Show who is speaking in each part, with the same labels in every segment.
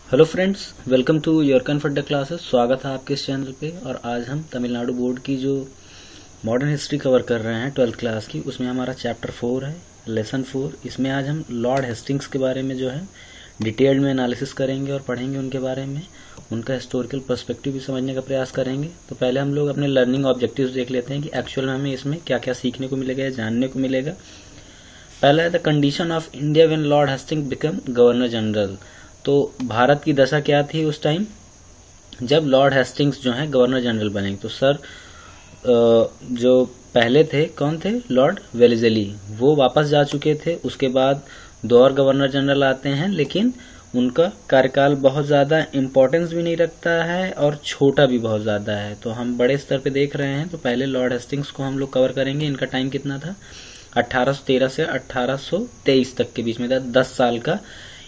Speaker 1: Hello friends, welcome to your comfort classes. स्वागत है आपके इस चैनल पे। और आज हम तमिलनाडु बोर्ड की जो मॉडर्न हिस्ट्री कवर कर रहे हैं 12th क्लास की, उसमें हमारा चैप्टर 4 है, लेसन 4। इसमें आज हम लॉर्ड हेस्टिंग्स के बारे में जो है डिटेल्ड में एनालिसिस करेंगे और पढ़ेंगे उनके बारे में, उनका हिस्टोरिकल पर्सपेक्टिव भी समझने का प्रयास करेंगे। तो पहले हम लोग अपने लर्निंग ऑब्जेक्टिव्स देख लेते हैं कि एक्चुअल में हमें इसमें क्या क्या सीखने को मिलेगा या जानने को मिलेगा। पहला है the condition of India when Lord Hastings become governor general. तो भारत की दशा क्या थी उस टाइम जब लॉर्ड हेस्टिंग्स जो है गवर्नर जनरल बने। तो सर जो पहले थे कौन थे, लॉर्ड वेलेस्ली, वो वापस जा चुके थे। उसके बाद 2 और गवर्नर जनरल आते हैं, लेकिन उनका कार्यकाल बहुत ज्यादा इम्पोर्टेंस भी नहीं रखता है और छोटा भी बहुत ज्यादा है। तो हम बड़े स्तर पे देख रहे हैं। तो पहले लॉर्ड हेस्टिंग्स को हम लोग कवर करेंगे। इनका टाइम कितना था, 1813 से 1823 तक के बीच में था। 10 साल का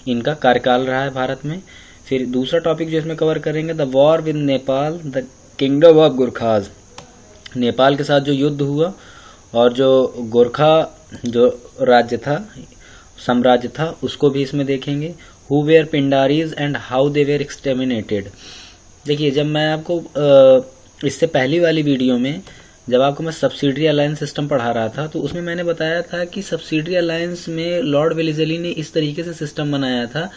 Speaker 1: इनका कार्यकाल रहा है भारत में। फिर दूसरा टॉपिक जो इसमें कवर करेंगे, the war with Nepal, the kingdom of Gurkhas. Nepal के साथ जो युद्ध हुआ और जो गोरखा जो राज्य था, साम्राज्य था, उसको भी इसमें देखेंगे। Who were Pindaris and how they were exterminated. देखिए, जब मैं आपको इससे पहली वाली वीडियो में जब आपको मैं सब्सिडरी अलायंस सिस्टम पढ़ा रहा था, तो उसमें मैंने बताया था कि सब्सिडरी अलायंस में लॉर्ड वेलेस्ली ने इस तरीके से सिस्टम बनाया था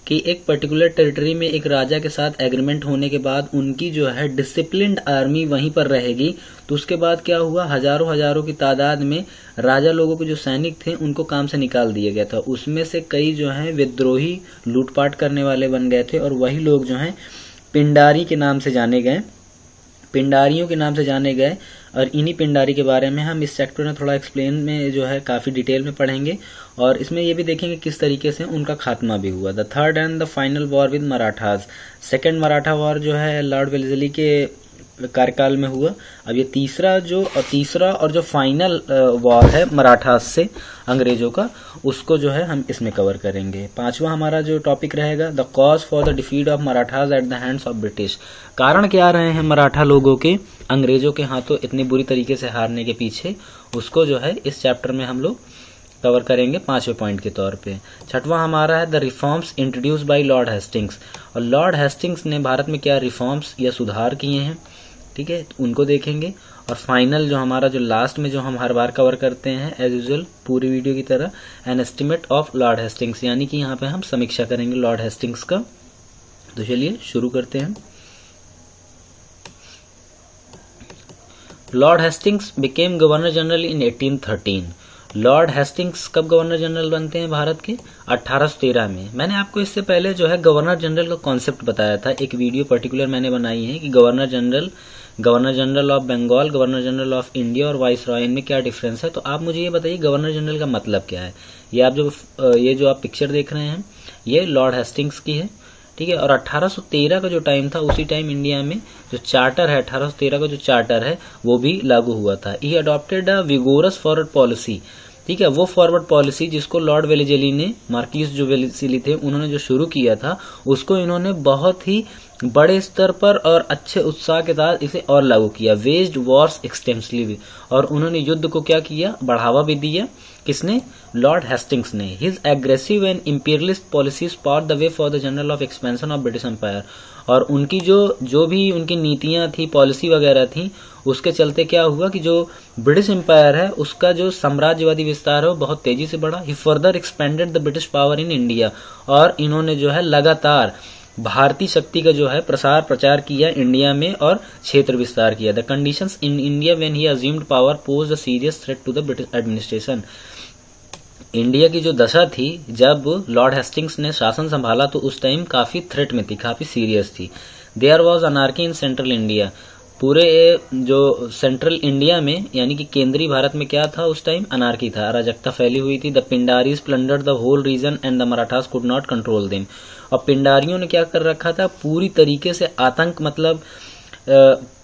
Speaker 1: कि एक पर्टिकुलर टेरिटरी में एक राजा के साथ एग्रीमेंट होने के बाद उनकी जो है डिसिप्लिन्ड आर्मी वहीं पर रहेगी। तो उसके बाद क्या हुआ, हजारों की तादाद में राजा लोगों के जो सैनिक थे उनको काम से निकाल दिया गया था। उसमें से कई जो है विद्रोही लूटपाट करने वाले बन गए थे और वही लोग जो है पिंडारी के नाम से जाने गए, पिंडारियों के नाम से जाने गए। और इन्हीं पिंडारी के बारे में हम इस चैप्टर में थोड़ा एक्सप्लेन में जो है काफी डिटेल में पढ़ेंगे और इसमें ये भी देखेंगे किस तरीके से उनका खात्मा भी हुआ। The third and the final war with Marathas. Second Maratha war जो है लॉर्ड वेलेस्ली के कार्यकाल में हुआ। अब ये तीसरा और जो फाइनल वॉर है मराठास से अंग्रेजों का, उसको जो है हम इसमें कवर करेंगे। 5वां हमारा जो टॉपिक रहेगा, the cause for the defeat of Marathas at the hands of British. कारण क्या रहे हैं मराठा लोगों के अंग्रेजों के हाथों इतनी बुरी तरीके से हारने के पीछे, उसको जो है इस चैप्टर में हम लोग कवर करेंगे 5वें पॉइंट के तौर पे। 6वां हमारा है the reforms introduced by Lord Hastings. और लॉर्ड हेस्टिंग्स ने भारत में क्या रिफॉर्म्स या सुधार किए हैं, ठीक है, तो उनको देखेंगे। और फाइनल जो हमारा जो लास्ट में जो हम हर बार कवर करते हैं एज यूजुअल पूरी वीडियो की तरह, an estimate of Lord Hastings, यानी कि यहाँ पे हम समीक्षा करेंगे लॉर्ड हेस्टिंग्स का। तो चलिए शुरू करते हैं। Lord Hastings became governor general in 1813। Lord Hastings कब गवर्नर जनरल बनते हैं भारत के, 1813 में। मैंने आपको इससे पहले जो है गवर्नर जनरल का कॉन्सेप्ट बताया था। एक वीडियो पर्टिकुलर मैंने बनाई है कि governor general of Bengal, governor general of India और वाइसरॉय, इनमें क्या डिफरेंस है। तो आप मुझे ये बताइए गवर्नर जनरल का मतलब क्या है। ये जो आप पिक्चर देख रहे हैं ये लॉर्ड हेस्टिंग्स की है, ठीक है। और 1813 का जो टाइम था, उसी टाइम इंडिया में जो चार्टर है, 1813 का जो चार्टर है वो भी लागू हुआ था। He adopted a vigorous forward policy, ठीक है। वो फॉरवर्ड पॉलिसी जिसको लॉर्ड वेलेस्ली ने, मार्किस जो वेलेस्ली थे, उन्होंने जो शुरू किया था, उसको इन्होंने बहुत ही बड़े स्तर पर और अच्छे उत्साह के साथ इसे और लागू किया। वेज्ड वॉर्स एक्सटेंसिवली, और उन्होंने युद्ध को क्या किया, बढ़ावा भी दिया। किसने, लॉर्ड हेस्टिंग्स ने। His aggressive and imperialist policies part the way for the general of expansion of British empire. और उनकी जो भी उनकी नीतियां थी, पॉलिसी वगैरह थी, उसके चलते क्या हुआ कि जो ब्रिटिश एम्पायर है उसका जो साम्राज्यवादी विस्तार है वो बहुत तेजी से बढ़ा। He further expanded the British power in India. और इन्होंने जो है लगातार भारतीय शक्ति का जो है प्रचार किया इंडिया में और क्षेत्र विस्तार किया। The conditions in India when he assumed power posed a serious threat to the British administration. India की जो दशा थी जब लॉर्ड हेस्टिंग्स ने शासन संभाला, तो उस टाइम काफी थ्रेट में थी, काफी सीरियस थी। There was anarchy in central India. पूरे जो सेंट्रल इंडिया में यानी कि केंद्रीय भारत में क्या था उस टाइम, अनार्की था, अराजकता फैली हुई थी। The Pindaris plundered the whole region and the Marathas could not control them. और पिंडारियों ने क्या कर रखा था, पूरी तरीके से आतंक मतलब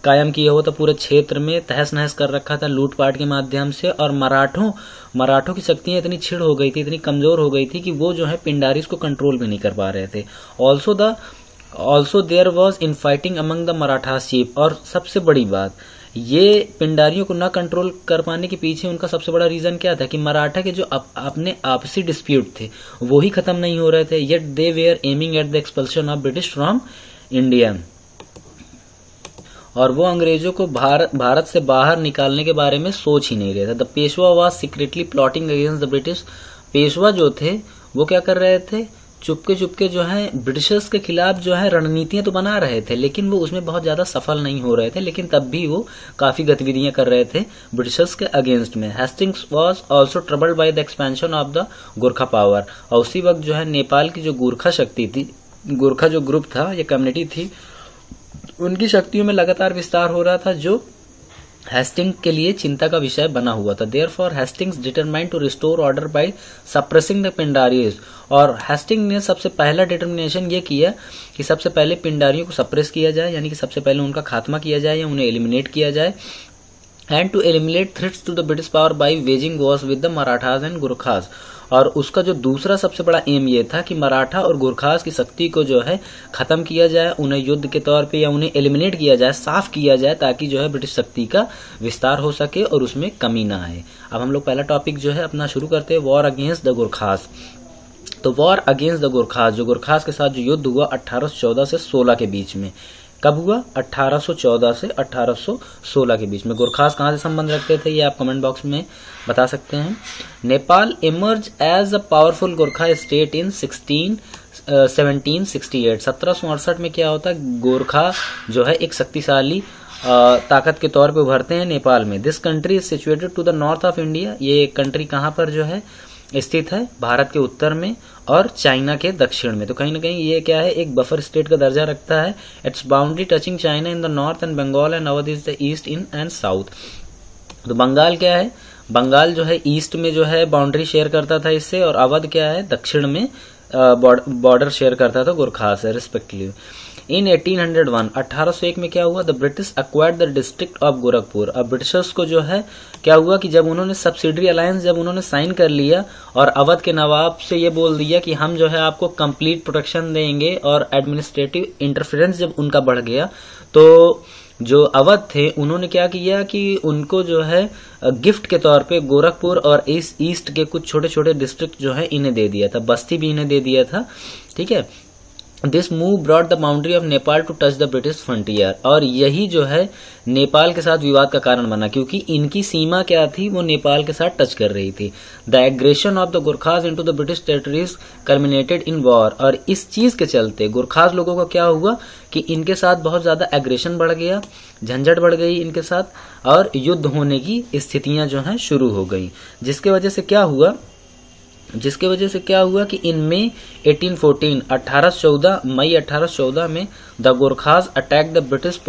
Speaker 1: कायम किया हुआ था, पूरे क्षेत्र में तहस नहस कर रखा था लूटपाट के माध्यम से। और मराठों की शक्तियां इतनी छिड़ हो गई थी, इतनी कमजोर हो गई थी कि वो जो है पिंडारीज को कंट्रोल भी नहीं कर पा रहे थे। Also there was infighting among the Maratha chief. और सबसे बड़ी बात, ये पिंडारियों को न कंट्रोल कर पाने के पीछे उनका सबसे बड़ा रीजन क्या था कि मराठा के जो अपने आपसी डिस्प्यूट थे वो ही खत्म नहीं हो रहे थे, yet they were aiming at the expulsion of British from India, और वो अंग्रेजों को भारत से बाहर निकालने के बारे में सोच ही नहीं रहे थे। The Peshwa was secretly plotting against the British. Peshwa जो थे वो क्या कर रहे थे, चुपके जो है ब्रिटिशर्स के खिलाफ जो है रणनीतियां तो बना रहे थे, लेकिन वो उसमें बहुत ज्यादा सफल नहीं हो रहे थे, लेकिन तब भी वो काफी गतिविधियां कर रहे थे ब्रिटिशर्स के अगेंस्ट में। Hastings was also troubled by the expansion of the Gorkha power, और उसी वक्त जो है नेपाल की जो गोरखा शक्ति थी, गोरखा जो ग्रुप था या कम्युनिटी थी, उनकी शक्तियों में लगातार विस्तार हो रहा था, जो हेस्टिंग के लिए चिंता का विषय बना हुआ था। Therefore Hastings determined to restore order by suppressing the Pindaris, और हेस्टिंग ने सबसे पहला डिटर्मिनेशन ये किया कि सबसे पहले पिंडारियों को सप्रेस किया जाए, यानी कि सबसे पहले उनका खात्मा किया जाए या उन्हें एलिमिनेट किया जाए, and to eliminate threats to the British power by waging wars with the Marathas and Gorkhas. और उसका जो दूसरा सबसे बड़ा एम ये था कि मराठा और गोरखास की शक्ति को जो है खत्म किया जाए, उन्हें युद्ध के तौर पे या उन्हें एलिमिनेट किया जाए, साफ किया जाए, ताकि जो है ब्रिटिश शक्ति का विस्तार हो सके और उसमें कमी ना आए। अब हम लोग पहला टॉपिक जो है अपना शुरू करते हैं, वॉर अगेंस्ट द गोरखास। तो वॉर अगेंस्ट द गोरखास, जो गोरखास के साथ जो युद्ध हुआ 1814 से 16 के बीच में। कब हुआ? 1814 से 1816 के बीच में। गोरखास कहां से संबंध रखते थे ये आप कमेंट बॉक्स में बता सकते हैं। Nepal emerge as a powerful Gorkha state in 1768। 1768 में क्या होता है, गोरखा जो है एक शक्तिशाली ताकत के तौर पे उभरते हैं नेपाल में। This country is situated to the north of India. ये कंट्री कहां पर जो है स्थित है? भारत के उत्तर में और चाइना के दक्षिण में। तो कहीं ना कहीं ये क्या है, एक बफर स्टेट का दर्जा रखता है। Its boundary touching China in the north and Bengal and Awadh is the east in and south. तो बंगाल क्या है, बंगाल जो है ईस्ट में जो है बाउंड्री शेयर करता था इससे, और अवध क्या है दक्षिण में बॉर्डर शेयर करता था गोरखा से रिस्पेक्टिवली। इन 1801 1801 में क्या हुआ, the British acquired the district of Gorakhpur. अब ब्रिटिशर्स को जो है क्या हुआ कि जब उन्होंने सब्सिडरी अलायंस जब उन्होंने साइन कर लिया और अवध के नवाब से ये बोल दिया कि हम जो है आपको कंप्लीट प्रोटेक्शन देंगे, और एडमिनिस्ट्रेटिव इंटरफेरेंस जब उनका बढ़ गया, तो जो अवध थे उन्होंने क्या किया कि उनको जो है गिफ्ट के तौर पे गोरखपुर और ईस्ट के कुछ छोटे छोटे डिस्ट्रिक्ट जो है इन्हें दे दिया था, बस्ती भी इन्हें दे दिया था। ठीक है, this move brought the boundary of Nepal to touch the British frontier. और यही जो है नेपाल के साथ विवाद का कारण बना, क्योंकि इनकी सीमा क्या थी, वो नेपाल के साथ टच कर रही थी। The aggression of the Gorkhas into the British territories culminated in war. और इस चीज के चलते गोरखास लोगों का क्या हुआ कि इनके साथ बहुत ज्यादा एग्रेशन बढ़ गया, झंझट बढ़ गई इनके साथ, और युद्ध होने की स्थितियां जो है शुरू हो गई। जिसके वजह से क्या हुआ कि इनमें 1814 मई 1814 में the Gorkhas attack the British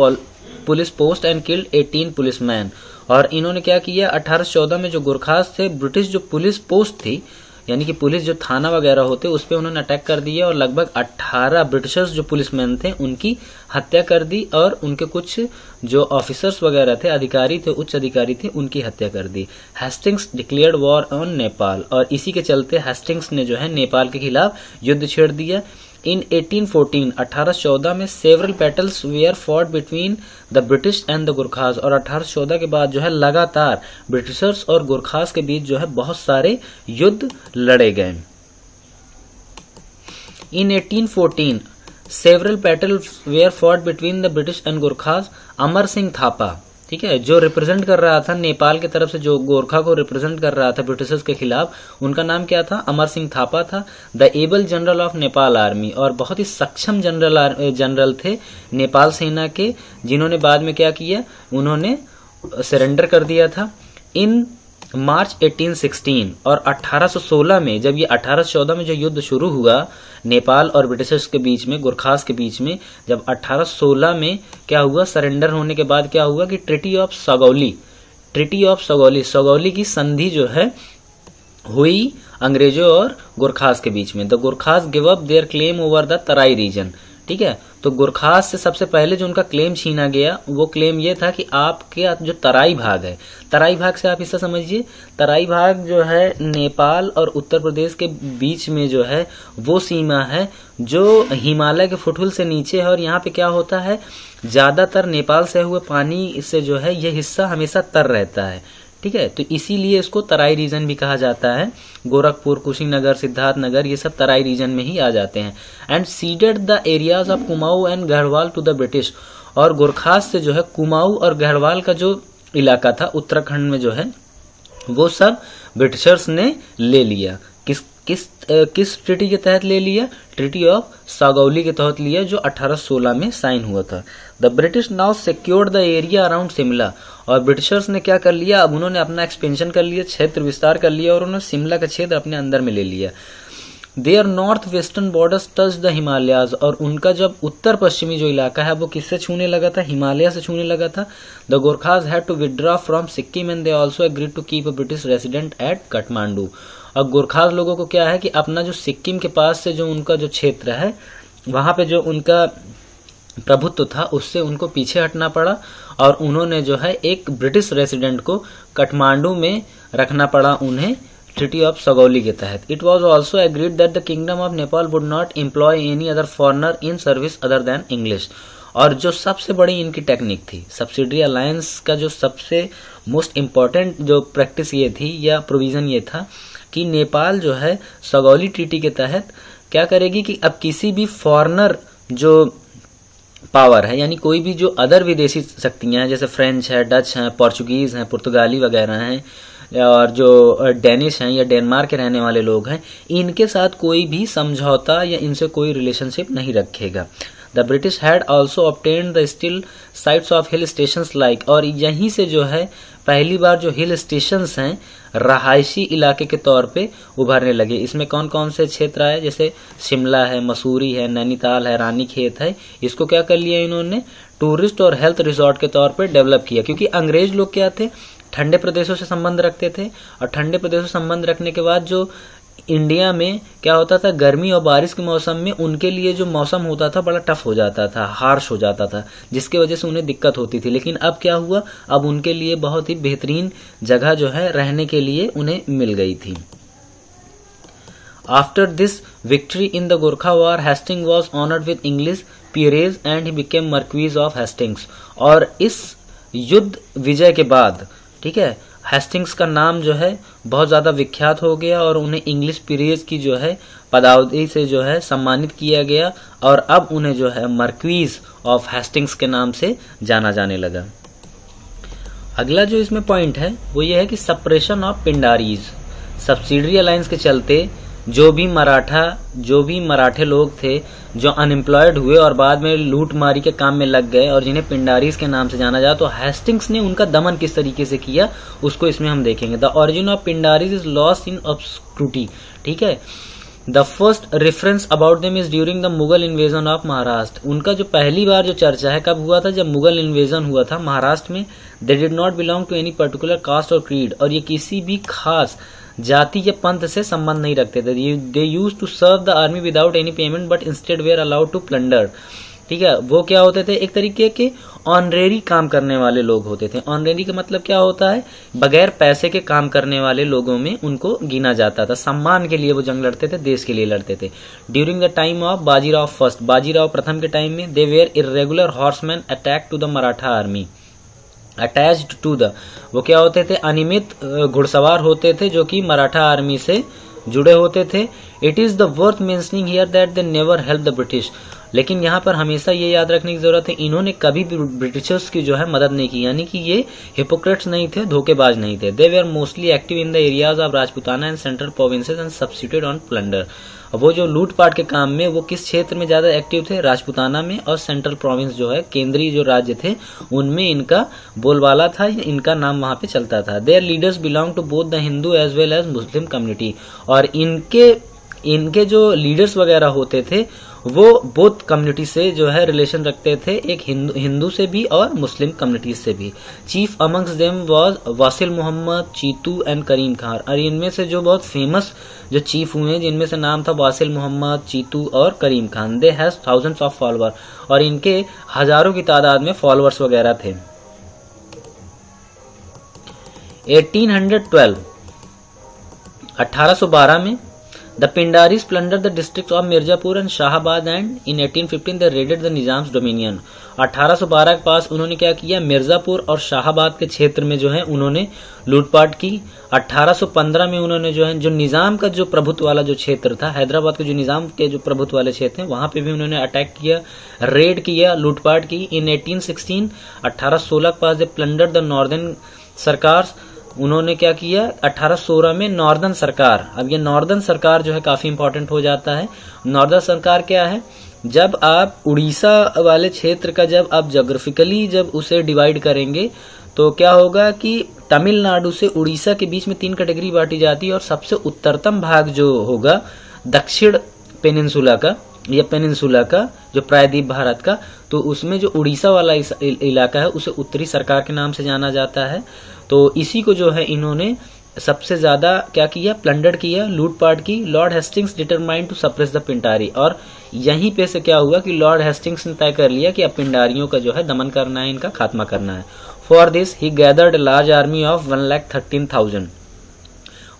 Speaker 1: police post and killed 18 policeman. और इन्होंने क्या किया, 1814 में जो गोरखास थे, ब्रिटिश जो पुलिस पोस्ट थी, यानी कि पुलिस जो थाना वगैरह होते, उस पे उन्होंने अटैक कर दिया और लगभग 18 ब्रिटिशर्स जो पुलिसमैन थे उनकी हत्या कर दी, और उनके कुछ जो ऑफिसर्स वगैरह थे, अधिकारी थे, उच्च अधिकारी थे, उनकी हत्या कर दी। Hastings declared war on Nepal. और इसी के चलते हेस्टिंग्स ने जो है नेपाल के खिलाफ युद्ध छेड़ दिया। इन 1814 में several battles were fought between the British and the Gorkhas. और 1814 के बाद जो है लगातार ब्रिटिशर्स और गोरखास के बीच जो है बहुत सारे युद्ध लड़े गए। In 1814 several battles were fought between the British and Gorkhas. Amar Singh Thapa, ठीक है, जो रिप्रेजेंट कर रहा था नेपाल की तरफ से, जो गोरखा को रिप्रेजेंट कर रहा था ब्रिटिशर्स के खिलाफ, उनका नाम क्या था, अमर सिंह थापा था। The able general of Nepal army. और बहुत ही सक्षम जनरल थे नेपाल सेना के, जिन्होंने बाद में क्या किया, उन्होंने सरेंडर कर दिया था। इन मार्च 1816 और 1816 में, जब ये 1814 में जो युद्ध शुरू हुआ नेपाल और ब्रिटिशर्स के बीच में, गोरखास के बीच में, जब 1816 में क्या हुआ, सरेंडर होने के बाद क्या हुआ कि ट्रीटी ऑफ सगौली की संधि जो है हुई अंग्रेजों और गोरखास के बीच में। The Gorkhas give up their claim over the Terai region. ठीक है। तो गोरखास से सबसे पहले जो उनका क्लेम छीना गया वो क्लेम ये था कि आपके जो तराई भाग है, तराई भाग से आप इससे समझिए, तराई भाग जो है नेपाल और उत्तर प्रदेश के बीच में जो है वो सीमा है जो हिमालय के फुटहिल से नीचे है। और यहाँ पे क्या होता है, ज्यादातर नेपाल से हुए पानी से जो है ये हिस्सा हमेशा तर रहता है, ठीक है। तो इसीलिए इसको तराई रीजन भी कहा जाता है। गोरखपुर, कुशीनगर, सिद्धार्थनगर ये सब तराई रीजन में ही आ जाते हैं। And ceded the areas of Kumaon and Garhwal to the British. और गोरखास से जो है कुमाऊं और गढ़वाल का जो इलाका था उत्तराखंड में जो है वो सब ब्रिटिशर्स ने ले लिया। किस ट्रीटी के तहत ले लिया? ट्रीटी ऑफ सागौली के तहत लिया, जो 1816 में साइन हुआ था। The British now secured the area around Shimla. और ब्रिटिशर्स ने क्या कर लिया, अब उन्होंने अपना एक्सपेंशन कर लिया, क्षेत्र विस्तार कर लिया और उन्होंने शिमला का क्षेत्र अपने अंदर में ले लिया। Their north western borders touch the Himalayas. और उनका जब उत्तर पश्चिमी जो इलाका है वो किससे छूने लगा था? हिमालय से छूने लगा था। The Gorkhas had to withdraw from Sikkim and they also agreed to keep a British resident at Kathmandu. अब गोरखास लोगों को क्या है कि अपना जो सिक्किम के पास से जो उनका जो क्षेत्र है वहां पे जो उनका प्रभुत्व था उससे उनको पीछे हटना पड़ा और उन्होंने जो है एक ब्रिटिश रेसिडेंट को काठमांडू में रखना पड़ा उन्हें, ट्रीटी ऑफ सगौली के तहत। It was also agreed that the kingdom of Nepal would not employ any other foreigner in service other than English. और जो सबसे बड़ी इनकी टेक्निक थी, सब्सिडरी अलायंस का जो सबसे मोस्ट इम्पोर्टेंट जो प्रैक्टिस ये थी या प्रोविजन ये था कि नेपाल जो है सगौली ट्रीटी के तहत क्या करेगी कि अब किसी भी फॉरनर जो पावर है, यानी कोई भी जो अदर विदेशी शक्तियां हैं जैसे फ्रेंच है, डच हैं, पोर्चुगीज हैं, पुर्तगाली वगैरह हैं और जो डेनिश हैं या डेनमार्क के रहने वाले लोग हैं, इनके साथ कोई भी समझौता या इनसे कोई रिलेशनशिप नहीं रखेगा। The British had also obtained the still sites of hill stations like. और यहीं से जो है पहली बार जो हिल स्टेशंस हैं रहायशी इलाके के तौर पे उभरने लगे। इसमें कौन कौन से क्षेत्र आए? जैसे शिमला है, मसूरी है, नैनीताल है, रानीखेत है। इसको क्या कर लिया इन्होंने? टूरिस्ट और हेल्थ रिसोर्ट के तौर पे डेवलप किया, क्योंकि अंग्रेज लोग क्या थे, ठंडे प्रदेशों से संबंध रखते थे और ठंडे प्रदेशों से संबंध रखने के बाद जो इंडिया में क्या होता था, गर्मी और बारिश के मौसम में उनके लिए जो मौसम होता था बड़ा टफ हो जाता था, हार्श हो जाता था, जिसकी वजह से उन्हें दिक्कत होती थी। लेकिन अब क्या हुआ, अब उनके लिए बहुत ही बेहतरीन जगह जो है रहने के लिए उन्हें मिल गई थी। After this victory in the Gorkha war, Hasting was honoured with English peerage and he became marquess of Hastings. और इस युद्ध विजय के बाद, ठीक है, हेस्टिंग्स का नाम जो है बहुत ज्यादा विख्यात हो गया और उन्हें इंग्लिश पीरियड की जो है पदावधि से जो है सम्मानित किया गया और अब उन्हें जो है मर्क्वीज ऑफ हेस्टिंग्स के नाम से जाना जाने लगा। अगला जो इसमें पॉइंट है वो ये है कि सप्रेशन ऑफ पिंडारीज। सब्सिडरी अलायंस के चलते जो भी मराठे लोग थे जो अनएम्प्लॉयड हुए और बाद में लूट मारी के काम में लग गए और जिन्हें पिंडारीज के नाम से जाना जाता, तो हेस्टिंग्स ने उनका दमन किस तरीके से किया उसको इसमें हम देखेंगे। The origin of Pindaris is lost in obscurity, ठीक है। The first reference about them is during the Mughal invasion of Maharashtra. उनका जो पहली बार जो चर्चा है कब हुआ था? जब मुगल इन्वेजन हुआ था महाराष्ट्र में। They did not belong to any particular caste और क्रीड। और ये किसी भी खास जाति या पंथ से संबंध नहीं रखते थे। They use to serve the army without any payment but instead were allowed to plunder, ठीक है। वो क्या होते थे? एक तरीके के ऑनरेरी काम करने वाले लोग होते थे। ऑनरेरी का मतलब क्या होता है? बगैर पैसे के काम करने वाले लोगों में उनको गिना जाता था। सम्मान के लिए वो जंग लड़ते थे, देश के लिए लड़ते थे। During the time of Bajirao first, Bajirao प्रथम के टाइम में, they were irregular horseman attack to the Maratha army attached to the, वो क्या होते थे? अनियमित घुड़सवार होते थे जो कि मराठा आर्मी से जुड़े होते थे। It is the worth mentioning here that they never help the British. लेकिन यहाँ पर हमेशा ये याद रखने की जरूरत है, इन्होंने कभी भी ब्रिटिशर्स की जो है मदद नहीं की, यानी कि ये हिपोक्रेट्स नहीं थे, धोखेबाज नहीं थे। They were mostly active in the areas of Rajputana and central provinces and substituted on plunder. वो जो लूटपाट के काम में वो किस क्षेत्र में ज्यादा एक्टिव थे? राजपूताना में और सेंट्रल प्रोविंस जो है केंद्रीय जो राज्य थे उनमें इनका बोलबाला था, इनका नाम वहां पे चलता था। Their leaders belong to both the Hindu as well as Muslim community. और इनके इनके जो लीडर्स वगैरह होते थे वो बोथ कम्युनिटी से जो है रिलेशन रखते थे, एक हिंदू से भी और मुस्लिम कम्युनिटी से भी। Chief amongst them was Wasil Mohammad, Chitu and Karim Khan. और इनमें से जो बहुत फेमस जो चीफ हुए हैं, जिनमें से नाम था वासिल मोहम्मद, चीतू और Karim Khan. They has thousands of follower, और इनके हजारों की तादाद में फॉलोअर्स वगैरह थे। 1812 में The Pindaris plundered the districts of Mirzapur and Shahabad, and in 1815 they raided the Nizam's dominion. 1812 के पास उन्होंने क्या किया, मिर्जापुर और शाहाबाद के क्षेत्र में जो है उन्होंने लूटपाट की। 1815 में उन्होंने जो है जो निजाम का जो प्रभुत्व वाला जो क्षेत्र था, हैदराबाद के जो निजाम के जो प्रभुत्व वाले क्षेत्र हैं, वहां पे भी उन्होंने अटैक किया, रेड किया, लूटपाट की। इन 1816 1816 के पास दे प्लंडर्ड द नॉर्दर्न सरकार। उन्होंने क्या किया 1816 में नॉर्दर्न सरकार। अब ये नॉर्दर्न सरकार जो है काफी इंपॉर्टेंट हो जाता है। नॉर्दर्न सरकार क्या है, जब आप उड़ीसा वाले क्षेत्र का जब आप ज्योग्राफिकली जब उसे डिवाइड करेंगे तो क्या होगा कि तमिलनाडु से उड़ीसा के बीच में 3 कैटेगरी बांटी जाती है, और सबसे उत्तरतम भाग जो होगा दक्षिण पेनिनसुला का या पेनिनसुला का जो प्रायद्वीप भारत का, तो उसमें जो उड़ीसा वाला इलाका है उसे उत्तरी सरकार के नाम से जाना जाता है। तो इसी को जो है इन्होंने सबसे ज्यादा क्या किया, प्लंडर किया, लूटपाट की। Lord Hastings determined to suppress the Pindari, और यहीं पे से क्या हुआ कि लॉर्ड हेस्टिंग्स ने तय कर लिया कि अब पिंडारियों का जो है दमन करना है, इनका खात्मा करना है। For this he gathered large army of 1,13,000,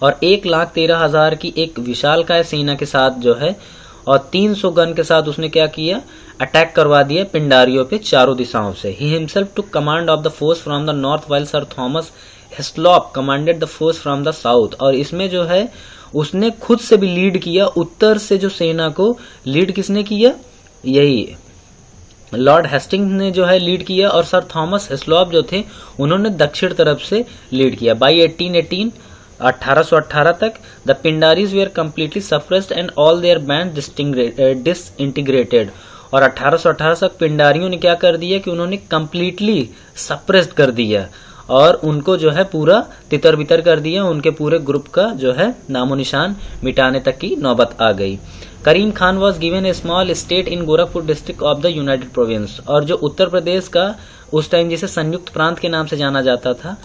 Speaker 1: और 1,13,000 की एक विशालकाय सेना के साथ जो है और 300 गन के साथ उसने क्या किया, अटैक करवा दिया पिंडारियों पे चारों दिशाओं से। He himself took command of the force from the north while sir Thomas Hislop commanded the force from the south. और इसमें जो है उसने खुद से भी लीड किया, उत्तर से जो सेना को लीड किसने किया, यही लॉर्ड हेस्टिंग्स ने जो है लीड किया, और सर थॉमस हेस्लॉप जो थे उन्होंने दक्षिण तरफ से लीड किया। बाई 1818 तक the Pindaris were completely suppressed and all their band disintegrated. और 1818 तक पिंडारियों ने क्या कर दिया कि उन्होंने कम्प्लीटली सप्रेस्ड कर दिया, और उनको जो है पूरा तितर बितर कर दिया, उनके पूरे ग्रुप का जो है नामो निशान मिटाने तक की नौबत आ गई। Karim Khan was given a small state in Gorakhpur district of the United Province. और जो उत्तर प्रदेश का उस टाइम जिसे संयुक्त प्रांत के नाम से जाना जाता था,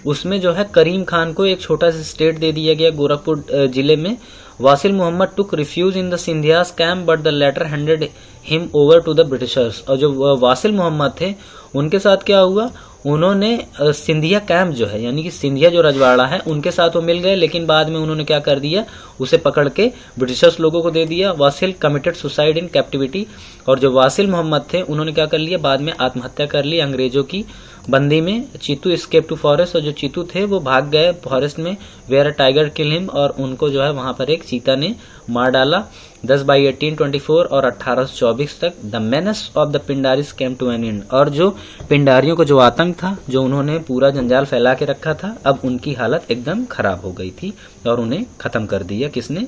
Speaker 1: उसमें जो है करीम खान को एक छोटा सा स्टेट दे दिया गया गोरखपुर जिले में। Wasil Mohammad took refuge in the Scindias camp but the latter handed him over to the Britishers. और जो वासिल मोहम्मद थे उनके साथ क्या हुआ, उन्होंने सिंधिया कैंप जो है यानी कि सिंधिया जो रजवाड़ा है उनके साथ वो मिल गए, लेकिन बाद में उन्होंने क्या कर दिया, उसे पकड़ के ब्रिटिशर्स लोगों को दे दिया। Wasil committed suicide in captivity. और जो वासिल मोहम्मद थे उन्होंने क्या कर लिया, बाद में आत्महत्या कर ली अंग्रेजों की बंदी में। चीतू एस्केप टू फॉरेस्ट, और जो चीतू थे वो भाग गए फॉरेस्ट में। Where a tiger kill him, और उनको जो है वहां पर एक चीता ने मार डाला। 10 बाई 1824 और 1824 तक the menace of the Pindaris came to an end. और जो पिंडारियों का जो आतंक था, जो उन्होंने पूरा जंजाल फैला के रखा था, अब उनकी हालत एकदम खराब हो गई थी और उन्हें खत्म कर दिया किसने,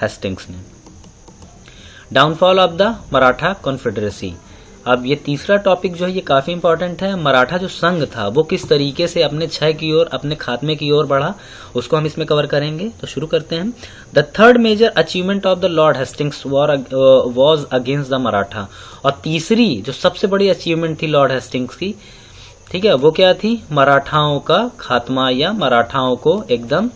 Speaker 1: हेस्टिंग्स ने। Downfall of the Maratha confederacy. अब ये तीसरा टॉपिक जो है ये काफी इंपॉर्टेंट है। मराठा जो संघ था वो किस तरीके से अपने क्षय की ओर, अपने खात्मे की ओर बढ़ा, उसको हम इसमें कवर करेंगे। तो शुरू करते हैं। The third major achievement of the lord Hastings was against the Maratha. और तीसरी जो सबसे बड़ी अचीवमेंट थी लॉर्ड हेस्टिंग्स की, ठीक है, वो क्या थी, मराठाओं का खात्मा या मराठाओं को एकदम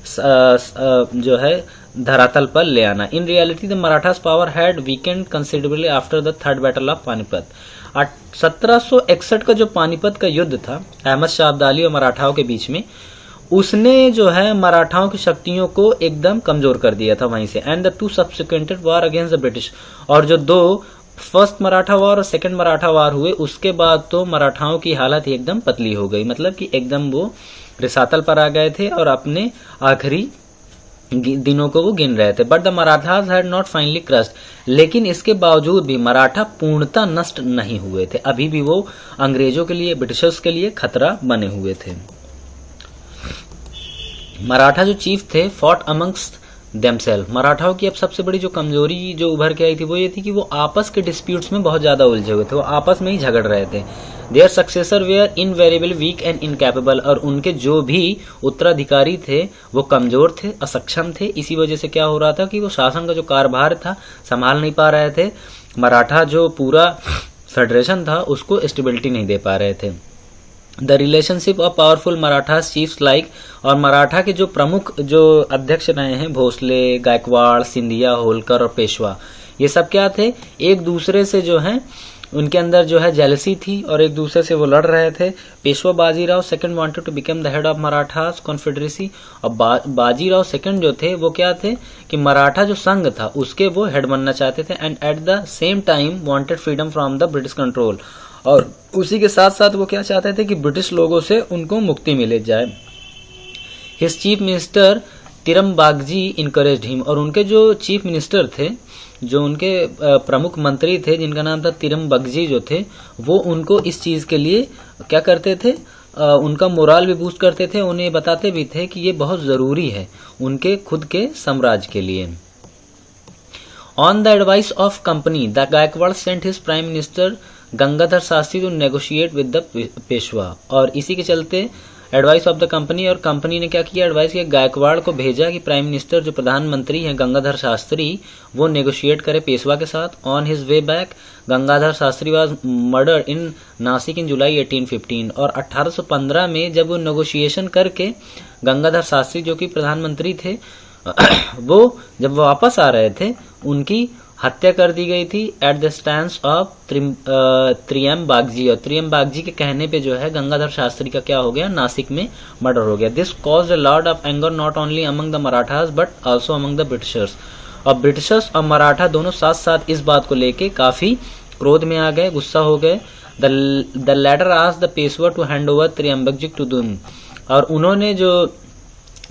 Speaker 1: जो है धरातल पर ले आना। In reality the Marathas power had weekend considerably after the third battle of Panipat. 1761 का जो पानीपत का युद्ध था अहमद शाह अब्दाली और मराठाओं के बीच में, उसने जो है मराठाओं की शक्तियों को एकदम कमजोर कर दिया था वहीं से। And the two subsequent war against the British. और जो दो फर्स्ट मराठा वार और सेकंड मराठा वार हुए, उसके बाद तो मराठाओं की हालत एकदम पतली हो गई, मतलब कि एकदम वो रिसातल पर आ गए थे और अपने आखिरी दिनों को वो गिन रहे थे। But the Marathas had not finally crust. लेकिन इसके बावजूद भी मराठा पूर्णतः नष्ट नहीं हुए थे, अभी भी वो अंग्रेजों के लिए, ब्रिटिशर्स के लिए खतरा बने हुए थे। मराठा जो चीफ थे फॉट अमंग्स्ट themselves। मराठाओं की अब सबसे बड़ी जो कमजोरी जो उभर के आई थी वो ये थी कि वो आपस के डिस्प्यूट्स में बहुत ज्यादा उलझे हुए थे, वो आपस में ही झगड़ रहे थे। Their successor were invariable weak and incapable, और उनके जो भी उत्तराधिकारी थे वो कमजोर थे, असक्षम थे। इसी वजह से क्या हो रहा था कि वो शासन का जो कारभार था संभाल नहीं पा रहे थे, मराठा जो पूरा फेडरेशन था उसको स्टेबिलिटी नहीं दे पा रहे थे। The relationship of powerful Marathas chiefs like, और मराठा के जो प्रमुख जो अध्यक्ष रहे हैं भोसले, गायकवाड़, सिंधिया, होलकर और पेशवा, ये सब क्या थे, एक दूसरे से जो है उनके अंदर जो है जेलसी थी और एक दूसरे से वो लड़ रहे थे। Peshwa Bajirao second wanted to become the head of Marathas confederacy, और बाजीराव सेकंड जो थे वो क्या थे कि मराठा जो संघ था उसके वो हेड बनना चाहते थे, and at the same time wanted freedom from the British control, और उसी के साथ साथ वो क्या चाहते थे कि ब्रिटिश लोगों से उनको मुक्ति मिले जाए। His chief minister Trimbakji encouraged him, और उनके जो चीफ मिनिस्टर थे, जो उनके प्रमुख मंत्री थे जिनका नाम था तिरम बगजी जो थे, वो उनको इस चीज के लिए क्या करते थे, उनका मोराल भी बूस्ट करते थे, उन्हें बताते भी थे कि ये बहुत जरूरी है उनके खुद के साम्राज्य के लिए। On the advice of company the Gaikwad sent his prime minister Gangadhar Shastri to negotiate with the Peshwa, और इसी के चलते एडवाइस ऑफ द कंपनी, और कंपनी ने क्या किया, एडवाइस किया, गायकवाड़ को भेजा कि प्राइम मिनिस्टर जो प्रधानमंत्री हैं गंगाधर शास्त्री वो नेगोशिएट करे पेशवा के साथ। On his way back Gangadhar Shastri was murdered in Nashik in July 1815, और 1815 में जब वो नेगोशिएशन करके गंगाधर शास्त्री जो कि प्रधानमंत्री थे वो जब वापस आ रहे थे उनकी हत्या कर दी गई थी at the stance of त्रियम Bagji, और त्रियम बागजी के कहने पे जो है गंगाधर शास्त्री का क्या हो गया, नासिक में मर्डर हो गया। This caused a lot of anger not only among the Marathas but also among the Britishers, और ब्रिटिशर्स और मराठा दोनों साथ साथ इस बात को लेके काफी क्रोध में आ गए, गुस्सा हो गए। The latter asked the Peshwa to hand over Trimbakji to them, और उन्होंने जो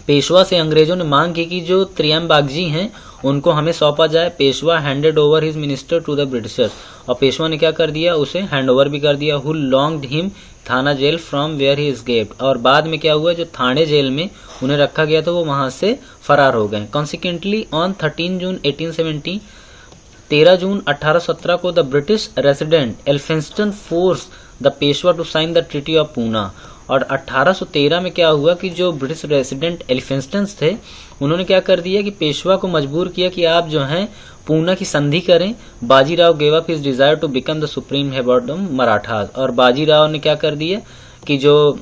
Speaker 1: पेशवा से अंग्रेजों ने मांग की कि जो त्रियम्बकजी हैं उनको हमें सौंपा जाए। Peshwa handed over his minister to the Britishers, और पेशवा ने क्या कर दिया, उसे हैंड ओवर भी कर दिया। Who lodged him Thana jail from where he escaped, और बाद में क्या हुआ, जो थाने जेल में उन्हें रखा गया था वो वहां से फरार हो गए। कॉन्सिक्वेंटली ऑन 13 जून 1870 13 जून 1817 को the British resident Elphinstone force the Peshwa to sign the treaty of Poona, और 1813 में क्या हुआ कि जो ब्रिटिश रेसिडेंट एलिफेंस्टन्स थे उन्होंने क्या कर दिया कि पेशवा को मजबूर किया कि आप जो हैं पूना की संधि करें। Bajirao gave up his desire to become the supreme head of Marathas, और बाजीराव ने क्या कर दिया कि जो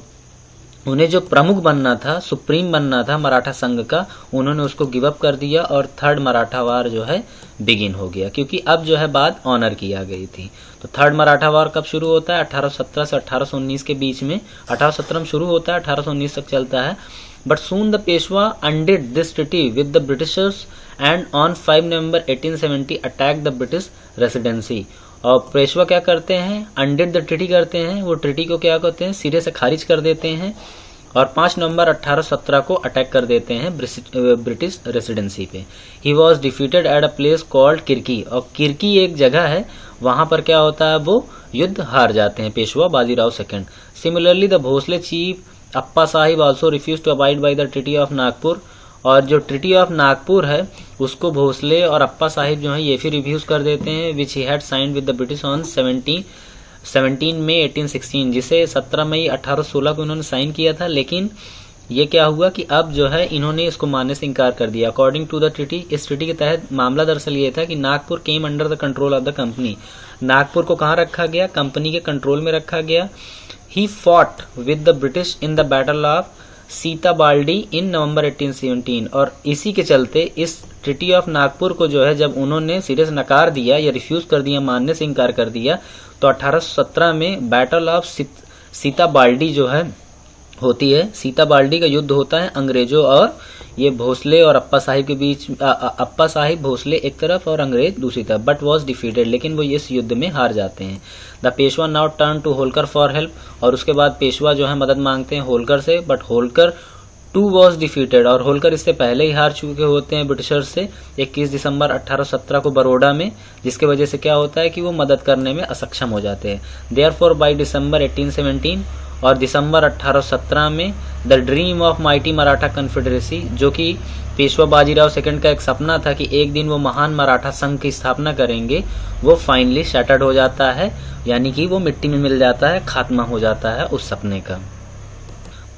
Speaker 1: उन्हें जो प्रमुख बनना था, सुप्रीम बनना था मराठा संघ का, उन्होंने उसको गिव अप कर दिया, और थर्ड मराठा वार जो है बिगिन हो गया, क्योंकि अब जो है बात ऑनर किया गई थी। तो थर्ड मराठा वार कब शुरू होता है, 1817 से 1819 के बीच में। 1817 में शुरू होता है, 1819 तक चलता है। But soon the Peshwa undid this treaty with the Britishers and on 5 November 1870 attack the British residency, और पेशवा क्या करते हैं, अनडिड द ट्रीटी करते हैं, वो ट्रीटी को क्या करते हैं, सिरे से खारिज कर देते हैं, और 5 नवंबर 1817 को अटैक कर देते हैं ब्रिटिश रेसिडेंसी पे। He was defeated at a place called Kirkee, और किरकी एक जगह है, वहां पर क्या होता है, वो युद्ध हार जाते हैं Peshwa Bajirao second. Similarly the Bhosle chief Appa Sahib also refuse to abide by the treaty of Nagpur, और जो ट्रीटी ऑफ नागपुर है उसको भोसले और अप्पा साहिब जो है ये फिर रिव्यूज कर देते हैं, which he had signed with the British on 17 May 1816, जिसे 17 मई 1816 को इन्होंने साइन किया था। लेकिन ये क्या हुआ कि अब जो है इन्होंने इसको मानने से इनकार कर दिया। अकॉर्डिंग टू द ट्रीटी, इस ट्रीटी के तहत मामला दरअसल ये था कि Nagpur came under the control of the company, Nagpur को कहाँ रखा गया, कंपनी के कंट्रोल में रखा गया। He fought with the British in the battle of Sitabuldi in November 1817, और इसी के चलते इस ट्रीटी ऑफ नागपुर को जो है जब उन्होंने सिरे से नकार दिया या रिफ्यूज कर दिया, मानने से इनकार कर दिया, तो 1817 में बैटल ऑफ सीताबाल्डी जो है होती है, सीताबाल्डी का युद्ध होता है अंग्रेजों और ये भोसले और अप्पा साहिब के बीच। अप्पा साहिब भोसले एक तरफ और अंग्रेज दूसरी तरफ, बट वॉज डिफीटेड, लेकिन वो इस युद्ध में हार जाते हैं। The Peshwa now turn to Holkar for help, और उसके बाद पेशवा जो है मदद मांगते हैं होलकर से, but Holkar too was defeated, और होलकर इससे पहले ही हार चुके होते हैं ब्रिटिशर्स से 21 दिसंबर 1817 को बड़ौदा में, जिसके वजह से क्या होता है कि वो मदद करने में असक्षम हो जाते हैं। देयरफॉर बाय दिसंबर 1817 और दिसंबर 1817 में the dream of mighty Maratha confederacy, जो कि पेशवा बाजीराव सेकंड का एक सपना था कि एक दिन वो महान मराठा संघ की स्थापना करेंगे, वो फाइनली शैटर्ड हो जाता है, यानी कि वो मिट्टी में मिल जाता है, खात्मा हो जाता है उस सपने का।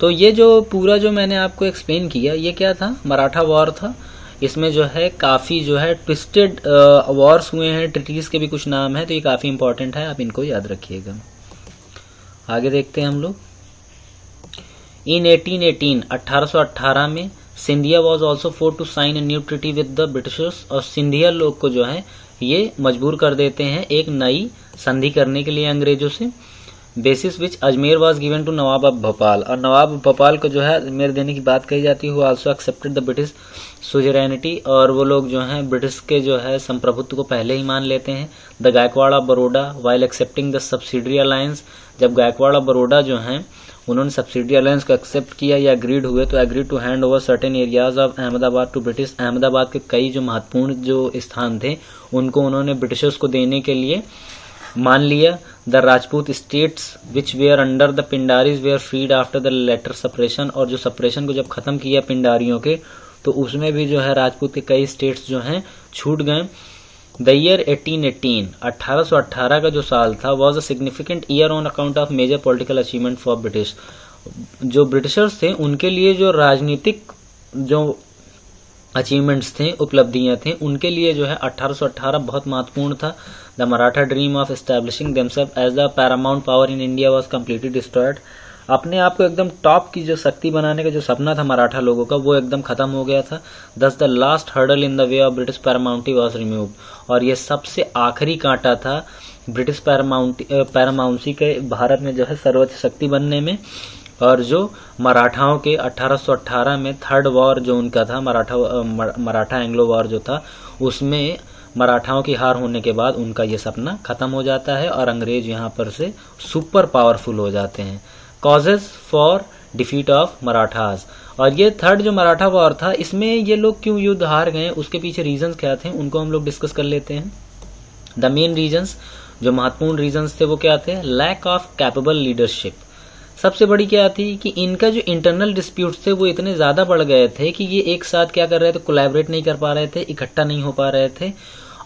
Speaker 1: तो ये जो पूरा जो मैंने आपको एक्सप्लेन किया, ये क्या था, मराठा वॉर था। इसमें जो है काफी जो है ट्विस्टेड वॉर्स हुए हैं, ट्रीटीज के भी कुछ नाम है, तो ये काफी इंपॉर्टेंट है, आप इनको याद रखिएगा। आगे देखते हैं हम लोग। इन 1818 में Scindia was also force to sign a new treaty with the Britishers, और सिंधिया लोग को जो है ये मजबूर कर देते हैं एक नई संधि करने के लिए अंग्रेजों से। Basis which Ajmer was given to Nawab of Bhopal, और नवाब भोपाल को जो है अजमेर देने की बात कही जाती है। वो आल्सो एक्सेप्टेड द ब्रिटिश सुजेरेनिटी, और वो लोग जो हैं ब्रिटिश के जो है संप्रभुत्व को पहले ही मान लेते हैं। The Gaikwad of Baroda while accepting the subsidiary alliance, जब गायकवाड़ ऑफ बड़ौदा जो हैं उन्होंने सब्सिडरी अलायंस को एक्सेप्ट किया या एग्रीड हुए, तो agreed to hand over certain areas of Ahmedabad to British. Ahmedabad के कई जो महत्वपूर्ण जो स्थान थे उनको उन्होंने ब्रिटिशर्स को देने के लिए मान लिया। The Rajput states which were under the Pindaris were freed after the latter suppression, और जो सपरेशन को जब खत्म किया पिंडारियों के, तो उसमें भी जो है राजपूत के कई स्टेट्स जो हैं छूट गए। द ईयर 1818 का जो साल था was a significant year on account of major political achievement for British. जो ब्रिटिशर्स थे उनके लिए जो राजनीतिक जो अचीवमेंट्स थे, उपलब्धियां थी, उनके लिए जो है 1818 बहुत महत्वपूर्ण था। The Maratha dream of establishing themselves as the paramount power in India was completely destroyed. अपने आप को एकदम टॉप की जो शक्ति बनाने का जो सपना था मराठा लोगों का, वो एकदम खत्म हो गया था। Thus the last hurdle in the way of British paramountcy was removed, और ये सबसे आखिरी कांटा था ब्रिटिश पैरामाउंसी के भारत में जो है सर्वोच्च शक्ति बनने में। और जो मराठाओं के 1818 में थर्ड वॉर जो उनका था, मराठा एंग्लो वॉर जो था, उसमें मराठाओं की हार होने के बाद उनका ये सपना खत्म हो जाता है और अंग्रेज यहाँ पर से सुपर पावरफुल हो जाते हैं। Causes for defeat of Marathas, और ये थर्ड जो मराठा वॉर था, इसमें ये लोग क्यों युद्ध हार गए, उसके पीछे रीजंस क्या थे, उनको हम लोग डिस्कस कर लेते हैं। द मेन रीजंस, जो महत्वपूर्ण रीजंस थे वो क्या थे, लैक ऑफ कैपेबल लीडरशिप। सबसे बड़ी क्या थी कि इनका जो इंटरनल डिस्प्यूट्स थे वो इतने ज्यादा बढ़ गए थे कि ये एक साथ क्या कर रहे थे, कोलैबोरेट नहीं कर पा रहे थे, इकट्ठा नहीं हो पा रहे थे।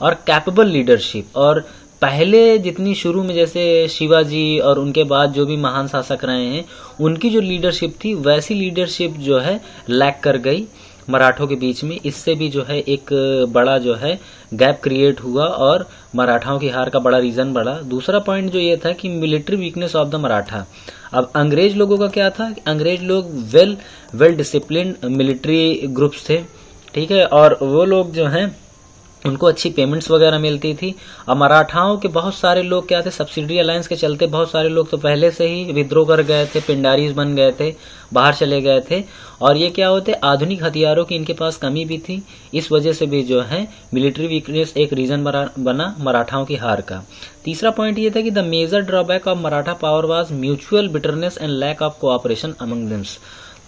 Speaker 1: और कैपेबल लीडरशिप, और पहले जितनी शुरू में जैसे शिवाजी और उनके बाद जो भी महान शासक रहे हैं, उनकी जो लीडरशिप थी वैसी लीडरशिप जो है लैक कर गई मराठों के बीच में। इससे भी जो है एक बड़ा जो है गैप क्रिएट हुआ और मराठाओं की हार का बड़ा रीजन बढ़ा। दूसरा पॉइंट जो ये था कि military weakness of the Maratha. अब अंग्रेज लोगों का क्या था, अंग्रेज लोग वेल डिसिप्लिन्ड मिलिट्री ग्रुप्स थे, ठीक है, और वो लोग जो हैं उनको अच्छी पेमेंट्स वगैरह मिलती थी। अब मराठाओं के बहुत सारे लोग क्या थे, सब्सिडरी अलायंस के चलते बहुत सारे लोग तो पहले से ही विद्रोह कर गए थे, पिंडारीज बन गए थे, बाहर चले गए थे, और ये क्या होते, आधुनिक हथियारों की इनके पास कमी भी थी। इस वजह से भी जो है मिलिट्री वीकनेस एक रीजन बना मराठाओं की हार का। तीसरा पॉइंट ये था कि the major drawback of Maratha power was mutual bitterness and lack of cooperation among them.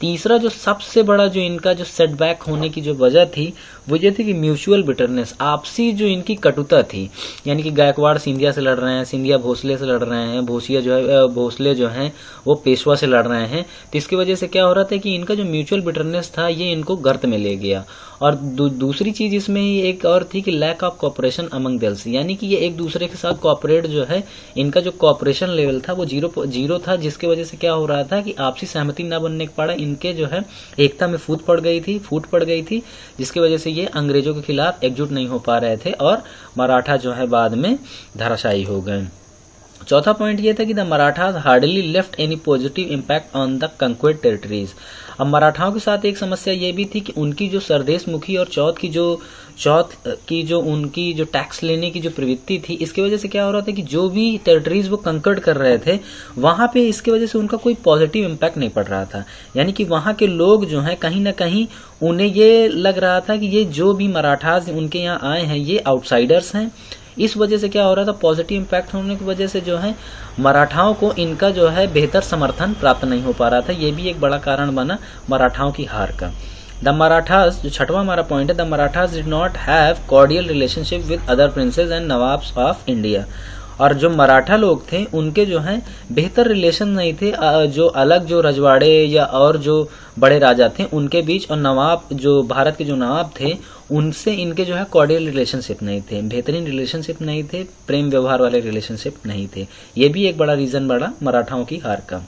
Speaker 1: तीसरा जो सबसे बड़ा जो इनका जो सेटबैक होने की जो वजह थी वो ये थी कि म्यूचुअल बिटरनेस, आपसी जो इनकी कटुता थी, यानी कि गायकवाड़ सिंधिया से लड़ रहे हैं, सिंधिया भोसले से लड़ रहे हैं, भोसले जो हैं वो पेशवा से लड़ रहे हैं। तो इसकी वजह से क्या हो रहा था कि इनका जो म्यूचुअल बिटरनेस था ये इनको गर्त में ले गया। और दूसरी चीज इसमें एक और थी कि लैक ऑफ कोऑपरेशन अमंग देल्स, यानी कि ये एक दूसरे के साथ कोऑपरेट जो है, इनका जो कोऑपरेशन लेवल था वो जीरो था, जिसकी वजह से क्या हो रहा था कि आपसी सहमति न बनने के कारण इनके जो है एकता में फूट पड़ गई थी, जिसकी वजह से ये अंग्रेजों के खिलाफ एकजुट नहीं हो पा रहे थे और मराठा जो है बाद में धराशायी हो गए। चौथा पॉइंट ये था कि the Marathas hardly left any positive impact on the conquered territories. अब मराठाओं के साथ एक समस्या ये भी थी कि उनकी जो सरदेश मुखी और चौथ की जो उनकी जो टैक्स लेने की जो प्रवृत्ति थी, इसकी वजह से क्या हो रहा था कि जो भी टेरिटरीज वो कंकर्ड कर रहे थे वहां पे इसकी वजह से उनका कोई पॉजिटिव इम्पैक्ट नहीं पड़ रहा था। यानी कि वहां के लोग जो हैं कहीं ना कहीं उन्हें ये लग रहा था कि ये जो भी मराठास उनके यहाँ आए हैं ये आउटसाइडर्स हैं। इस वजह से क्या हो रहा था, पॉजिटिव इम्पैक्ट होने की वजह से जो है मराठाओं को इनका जो है बेहतर समर्थन प्राप्त नहीं हो पा रहा था। ये भी एक बड़ा कारण बना मराठाओं की हार का। द मराठास, जो छठवां हमारा पॉइंट है, the Marathas did not have cordial relationship with other princess and nawabs of India. और जो मराठा लोग थे उनके जो है बेहतर रिलेशन नहीं थे, जो अलग जो रजवाड़े या और जो बड़े राजा थे उनके बीच, और नवाब जो भारत के जो नवाब थे उनसे इनके जो है कॉर्डियल रिलेशनशिप नहीं थे, बेहतरीन रिलेशनशिप नहीं थे, प्रेम व्यवहार वाले रिलेशनशिप नहीं थे। ये भी एक बड़ा रीजन बड़ा मराठाओं की हार का।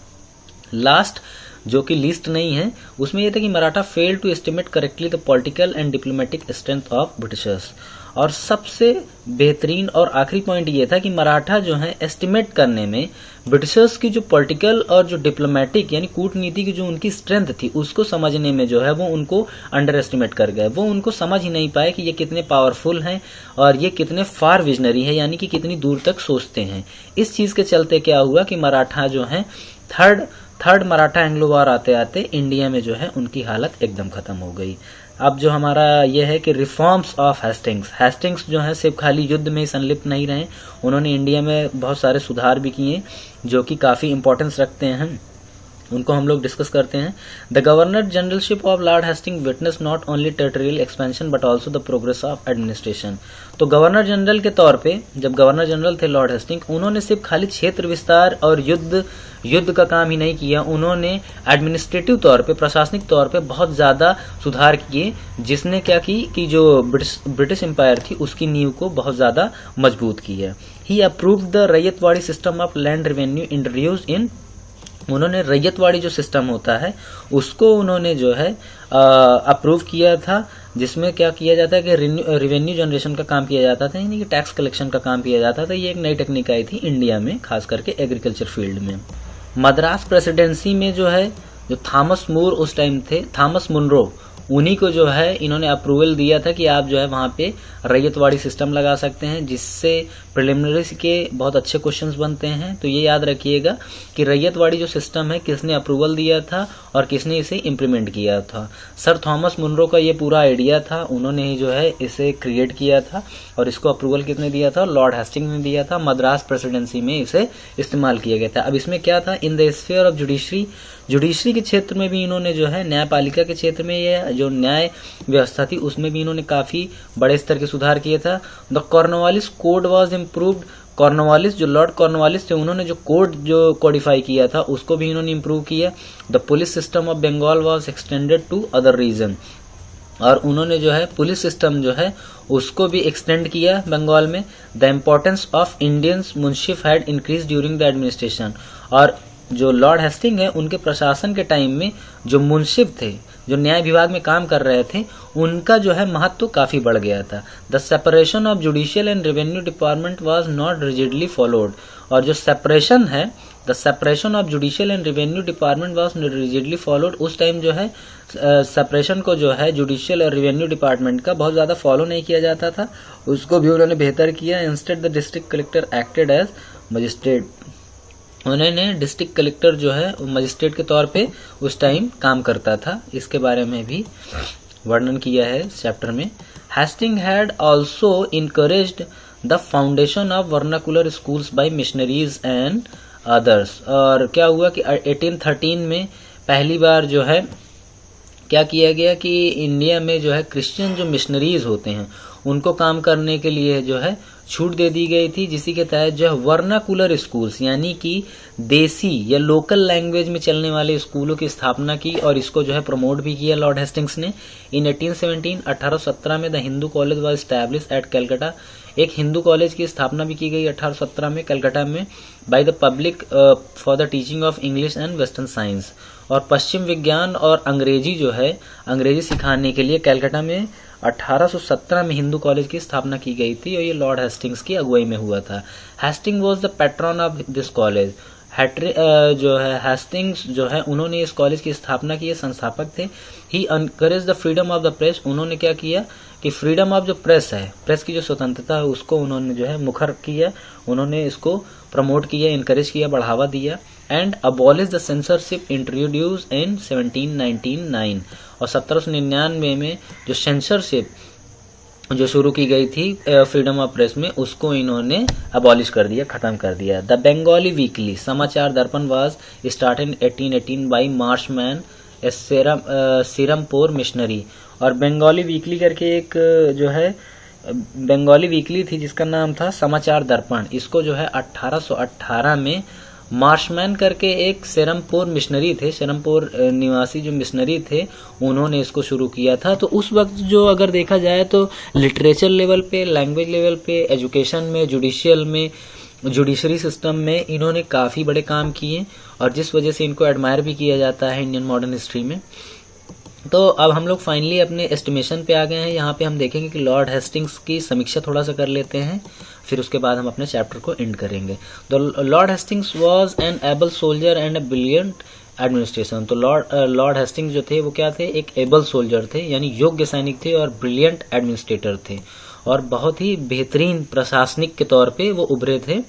Speaker 1: लास्ट जो कि लिस्ट नहीं है उसमें यह था कि Maratha fail to estimate correctly the political and diplomatic strength of Britishers. और सबसे बेहतरीन और आखिरी पॉइंट ये था कि मराठा जो है एस्टिमेट करने में ब्रिटिशर्स की जो पॉलिटिकल और जो डिप्लोमेटिक यानी कूटनीति की जो उनकी स्ट्रेंथ थी उसको समझने में जो है वो उनको अंडर एस्टिमेट कर गए। वो उनको समझ ही नहीं पाए कि ये कितने पावरफुल हैं और ये कितने फार विजनरी है, यानी कि कितनी दूर तक सोचते हैं। इस चीज के चलते क्या हुआ कि मराठा जो है थर्ड मराठा एंग्लो वार आते आते इंडिया में जो है उनकी हालत एकदम खत्म हो गई। अब जो हमारा ये है कि रिफॉर्म्स ऑफ हेस्टिंग्स जो है सिर्फ खाली युद्ध में संलिप्त नहीं रहे, उन्होंने इंडिया में बहुत सारे सुधार भी किए जो कि काफी इंपॉर्टेंस रखते हैं, उनको हम लोग डिस्कस करते हैं। The governor generalship of lord Hastings witness not only territorial expansion but also the progress of administration. तो गवर्नर जनरल के तौर पे जब गवर्नर जनरल थे लॉर्ड हेस्टिंग, उन्होंने सिर्फ खाली क्षेत्र विस्तार और युद्ध का काम ही नहीं किया, उन्होंने एडमिनिस्ट्रेटिव तौर पे, प्रशासनिक तौर पे बहुत ज्यादा सुधार किए, जिसने क्या की कि जो ब्रिटिश एम्पायर थी उसकी नींव को बहुत ज्यादा मजबूत की है। He approved the ryotwari system of land revenue introduced in, उन्होंने रैयतवाड़ी जो सिस्टम होता है उसको उन्होंने जो है अप्रूव किया था, जिसमें क्या किया जाता है कि रेवेन्यू जनरेशन का काम किया जाता था, यानी कि टैक्स कलेक्शन का काम किया जाता था। ये एक नई टेक्निक आई थी इंडिया में, खास करके एग्रीकल्चर फील्ड में। मद्रास प्रेसिडेंसी में जो है जो थॉमस मूर उस टाइम थे, थॉमस मुनरो, उन्हीं को जो है इन्होंने अप्रूवल दिया था कि आप जो है वहां पे रैयतवाड़ी सिस्टम लगा सकते हैं, जिससे प्रिलिमिनरीज के बहुत अच्छे क्वेश्चंस बनते हैं। तो ये याद रखिएगा कि रैयतवाड़ी जो सिस्टम है किसने अप्रूवल दिया था और किसने इसे इम्प्लीमेंट किया था। सर थॉमस मुनरो का ये पूरा आइडिया था, उन्होंने ही जो है इसे क्रिएट किया था और इसको अप्रूवल किसने दिया था, लॉर्ड हेस्टिंग ने दिया था। मद्रास प्रेसिडेंसी में इसे इस्तेमाल किया गया था। अब इसमें क्या था, in the sphere of judiciary के क्षेत्र में भी इन्होंने जो है, न्यायपालिका के क्षेत्र में ये जो न्याय व्यवस्था थी उसमें भी इन्होंने काफी बड़े स्तर के सुधार किए था। The Cornwallis code was improved, Cornwallis जो लॉर्ड कॉर्नवालिस थे उन्होंने जो कोड जो कोडिफाई किया था उसको भी इन्होंने इम्प्रूव किया। The police system of Bengal was extended to other region, और उन्होंने जो है पुलिस सिस्टम जो है उसको भी एक्सटेंड किया बंगाल में। The importance of Indians munsif had increase during the administration, और जो लॉर्ड हेस्टिंग है उनके प्रशासन के टाइम में जो मुंशिफ थे, जो न्याय विभाग में काम कर रहे थे, उनका जो है महत्व काफी बढ़ गया था। The separation of judicial and revenue department was not rigidly followed, और जो सेपरेशन है, the separation of judicial and revenue department was not rigidly followed, उस टाइम जो है सेपरेशन को जो है जुडिशियल और रेवेन्यू डिपार्टमेंट का बहुत ज्यादा फॉलो नहीं किया जाता था, उसको भी उन्होंने बेहतर किया। Instead the district collector acted as magistrate, उन्होंने डिस्ट्रिक्ट कलेक्टर जो है मजिस्ट्रेट के तौर पे उस टाइम काम करता था, इसके बारे में भी वर्णन किया है चैप्टर में। Hastings had also encouraged the foundation of vernacular schools by missionaries and others, और क्या हुआ कि 1813 में पहली बार जो है क्या किया गया कि इंडिया में जो है क्रिश्चियन जो मिशनरीज होते हैं उनको काम करने के लिए जो है छूट दे दी गई थी, जिसी के तहत जो है वर्नाकुलर स्कूल्स यानी कि देसी या लोकल लैंग्वेज में चलने वाले स्कूलों की स्थापना की, और इसको जो है प्रमोट भी किया लॉर्ड हेस्टिंग्स ने। इन 1817 में the Hindu college was established eight Calcutta, एक हिंदू कॉलेज की स्थापना भी की गई 1817 में कलकत्ता में, by the public for the teaching of English and western science, और पश्चिम विज्ञान और अंग्रेजी जो है अंग्रेजी सिखाने के लिए कलकत्ता में 1817 में हिंदू कॉलेज की स्थापना की गई थी, और ये लॉर्ड हेस्टिंग्स की अगुवाई में हुआ था। Hastings was the patron of this college, जो है हेस्टिंग्स जो है उन्होंने इस कॉलेज की स्थापना की, संस्थापक थे। He encourage the freedom of the press, उन्होंने क्या किया कि फ्रीडम ऑफ जो प्रेस है, प्रेस की जो स्वतंत्रता है उसको उन्होंने जो है मुखर किया, उन्होंने इसको प्रमोट किया, इनकरेज किया, बढ़ावा दिया। And abolish the censorship introduce इन 1799, और 1799 में जो सेंसरशिप जो शुरू की गई थी फ्रीडम ऑफ प्रेस में, उसको इन्होंने अबॉलिश कर दिया, खत्म कर दिया। The Bengali weekly Samachar Darpan was start in 1818 by Marshman Serampore missionary, और बंगाली वीकली करके एक जो है बंगाली वीकली थी जिसका नाम था समाचार दर्पण। इसको जो है 1818 में मार्शमैन करके एक सेरमपुर मिशनरी थे, सेरमपुर निवासी जो मिशनरी थे, उन्होंने इसको शुरू किया था। तो उस वक्त जो अगर देखा जाए तो लिटरेचर लेवल पे, लैंग्वेज लेवल पे, एजुकेशन में, जुडिशियल में, जुडिशरी सिस्टम में इन्होंने काफी बड़े काम किए और जिस वजह से इनको एडमायर भी किया जाता है इंडियन मॉडर्न हिस्ट्री में। तो अब हम लोग फाइनली अपने एस्टिमेशन पे आ गए हैं। यहाँ पे हम देखेंगे कि लॉर्ड हेस्टिंग्स की समीक्षा थोड़ा सा कर लेते हैं, फिर उसके बाद हम अपने चैप्टर को एंड करेंगे। तो Lord Hastings was an able soldier and a brilliant administration. तो लॉर्ड हेस्टिंग्स जो थे वो क्या थे, एक एबल सोल्जर थे, यानी योग्य सैनिक थे, और ब्रिलियंट एडमिनिस्ट्रेटर थे, और बहुत ही बेहतरीन प्रशासनिक के तौर पे वो उभरे थे।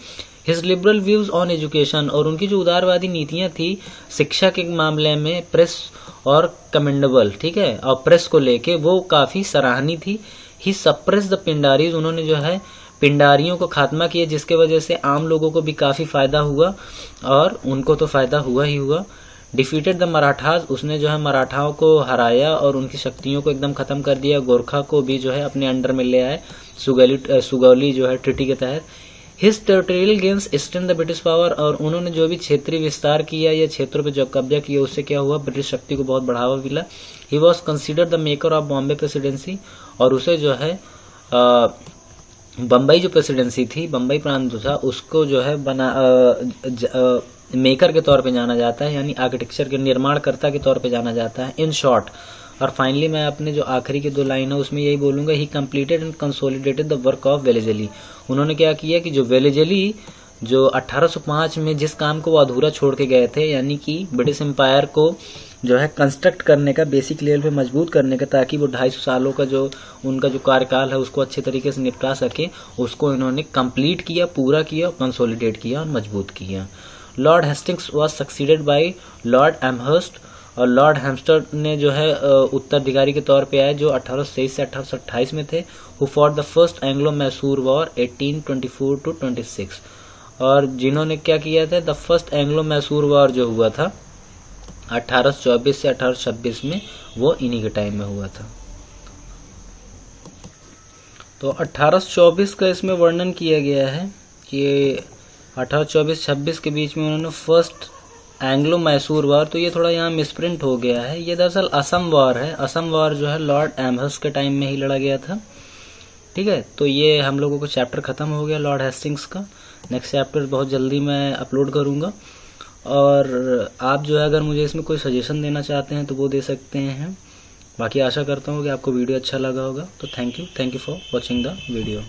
Speaker 1: His liberal views on education, और उनकी जो उदारवादी नीतियां थी शिक्षा के मामले में, प्रेस और कमेंडेबल, ठीक है, और प्रेस को लेके वो काफी सराहनीय थी। ही सप्रेस द पिंडारीज, उन्होंने जो है पिंडारियों को खात्मा किया, जिसके वजह से आम लोगों को भी काफी फायदा हुआ और उनको तो फायदा हुआ ही हुआ। डिफीटेड द मराठाज, उसने जो है मराठाओं को हराया और उनकी शक्तियों को एकदम खत्म कर दिया। गोरखा को भी जो है अपने अंडर में ले आए सुगौली जो है ट्रीटी के तहत। His territorial gains extend the British power, और उन्होंने जो भी क्षेत्रीय विस्तार किया या क्षेत्रों पर जो कब्जा किया उससे क्या हुआ, ब्रिटिश शक्ति को बहुत बढ़ावा मिला। He was considered the maker of Bombay presidency, और उसे जो है बम्बई जो प्रेसिडेंसी थी, बम्बई प्रांत जो था, उसको जो है मेकर के तौर पे जाना जाता है, यानी आर्किटेक्चर के निर्माणकर्ता के तौर पे जाना जाता है, इन शॉर्ट। और फाइनली मैं अपने जो आखिरी के 2 लाइन है उसमें यही बोलूंगा, ही completed and consolidated the work of Wellesley. उन्होंने क्या किया कि जो वेलेजली जो 1805 में जिस काम को वो अधूरा छोड़ के गए थे, यानी कि ब्रिटिश एम्पायर को जो है कंस्ट्रक्ट करने का, बेसिक लेवल पे मजबूत करने का, ताकि वो 250 सालों का जो उनका जो कार्यकाल है उसको अच्छे तरीके से निपटा सके, उसको इन्होंने कंप्लीट किया, पूरा किया, कंसोलिडेट किया और मजबूत किया। Lord Hastings was succeeded by Lord Amherst, और लॉर्ड हेम्स्टर ने जो है उत्तराधिकारी के तौर पे आए, जो 1823 से 1828 में थे। Who fought the first Anglo Mysore war 1824 to 26, और जिन्होंने क्या किया था, the first Anglo Mysore war जो हुआ था 1824 से 1826 में, वो इन्हीं के टाइम में हुआ था। तो 1824 का इसमें वर्णन किया गया है कि 1824-26 के बीच में उन्होंने फर्स्ट एंग्लो मैसूर वॉर, तो ये थोड़ा यहाँ मिसप्रिंट हो गया है, ये दरअसल असम वॉर है। असम वॉर जो है लॉर्ड एमहर्स्ट के टाइम में ही लड़ा गया था, ठीक है। तो ये हम लोगों को चैप्टर खत्म हो गया लॉर्ड हेस्टिंग्स का। नेक्स्ट चैप्टर बहुत जल्दी मैं अपलोड करूंगा, और आप जो है अगर मुझे इसमें कोई सजेशन देना चाहते हैं तो वो दे सकते हैं। बाकी आशा करता हूँ कि आपको वीडियो अच्छा लगा होगा। तो thank you for watching the video.